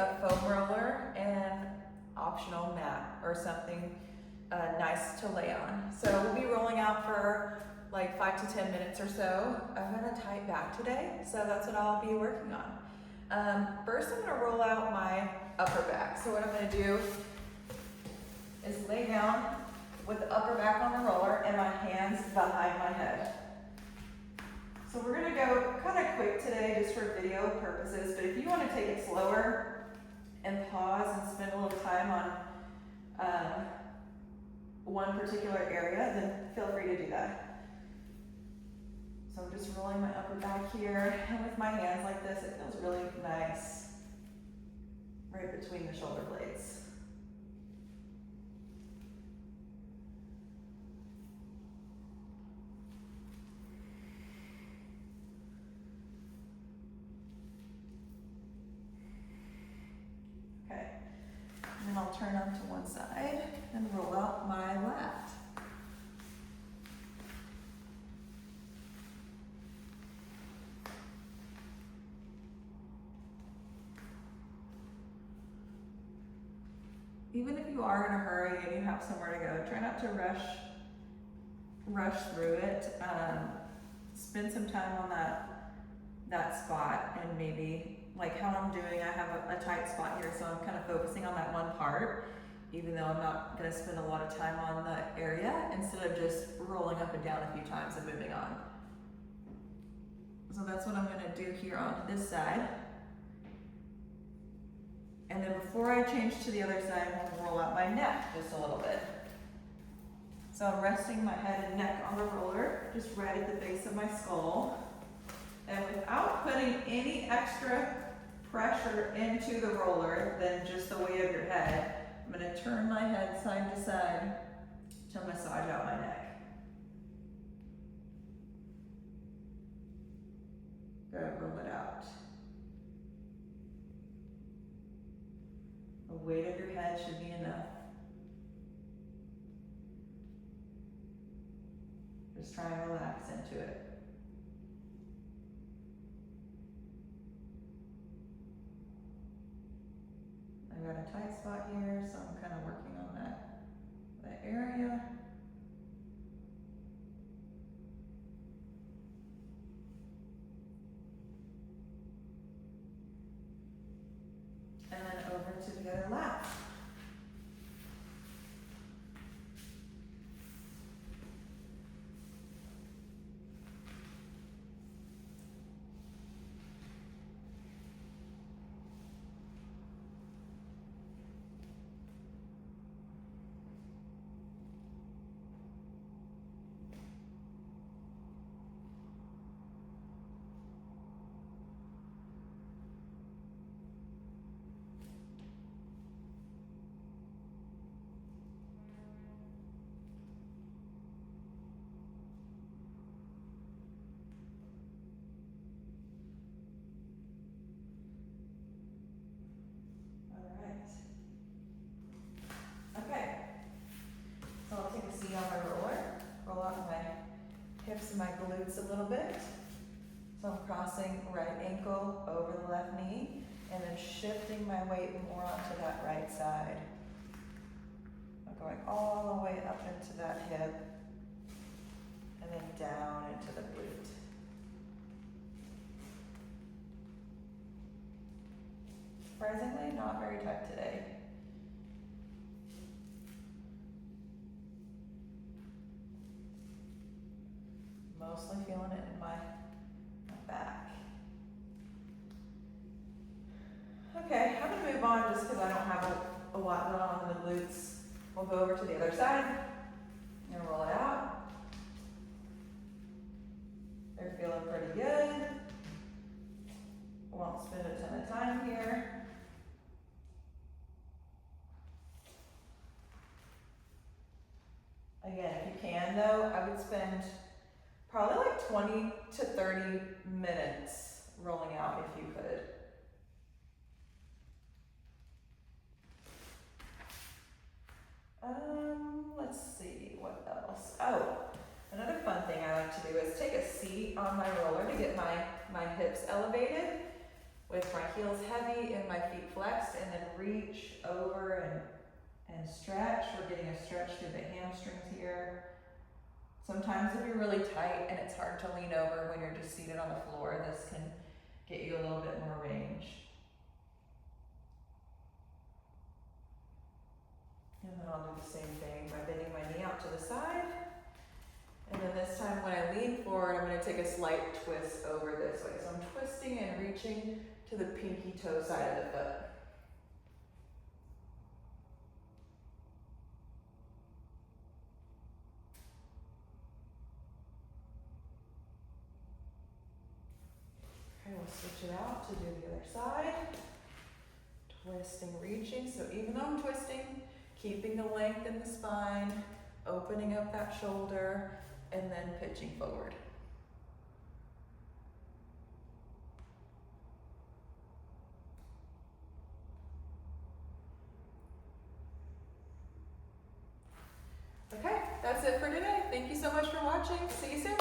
a foam roller and optional mat or something nice to lay on. So we'll be rolling out for like 5 to 10 minutes or so. I've got a tight back today, so that's what I'll be working on. First, I'm gonna roll out my upper back. So what I'm gonna do is lay down with the upper back on the roller and my hands behind my head. So we're gonna go kind of quick today just for video purposes, but if you wanna take it slower and pause and spend a little time on one particular area, then feel free to do that. So I'm just rolling my upper back here, and with my hands like this, it feels really nice right between the shoulder blades. Okay, and then I'll turn onto one side and roll out my left. Even if you are in a hurry and you have somewhere to go, try not to rush through it. Spend some time on that spot, and maybe like how I'm doing, I have a tight spot here, so I'm kind of focusing on that one part, even though I'm not gonna spend a lot of time on the area, instead of just rolling up and down a few times and moving on. So that's what I'm gonna do here on this side. And then before I change to the other side, I'm gonna roll out my neck just a little bit. So I'm resting my head and neck on the roller, just right at the base of my skull. And without putting any extra pressure into the roller than just the weight of your head, I'm gonna turn my head side to side to massage out my neck. Good, roll it out. The weight of your head should be enough. Just try and relax into it. I've got a tight spot here, so I'm kind of working on that area. And then over to the other lap. On my roller, roll out my hips and my glutes a little bit. So I'm crossing right ankle over the left knee and then shifting my weight more onto that right side. I'm going all the way up into that hip and then down into the glute. Surprisingly, not very tight today. Mostly feeling it in my back. Okay, I'm gonna move on just because I don't have a lot going on in the glutes. We'll go over to the other side and roll it out. They're feeling pretty good. Won't spend a ton of time here. Again, if you can though, I would spend probably like 20 to 30 minutes rolling out if you could. Let's see, what else? Oh, another fun thing I like to do is take a seat on my roller to get my hips elevated with my heels heavy and my feet flat. flex and then reach over and stretch. We're getting a stretch through the hamstrings here. Sometimes if you're really tight and it's hard to lean over when you're just seated on the floor, this can get you a little bit more range. And then I'll do the same thing by bending my knee out to the side. And then this time when I lean forward, I'm going to take a slight twist over this way. So I'm twisting and reaching to the pinky toe side of the foot. Okay, we'll switch it out to do the other side. Twisting, reaching. So even though I'm twisting, keeping the length in the spine, opening up that shoulder, and then pitching forward. Okay, that's it for today. Thank you so much for watching. See you soon.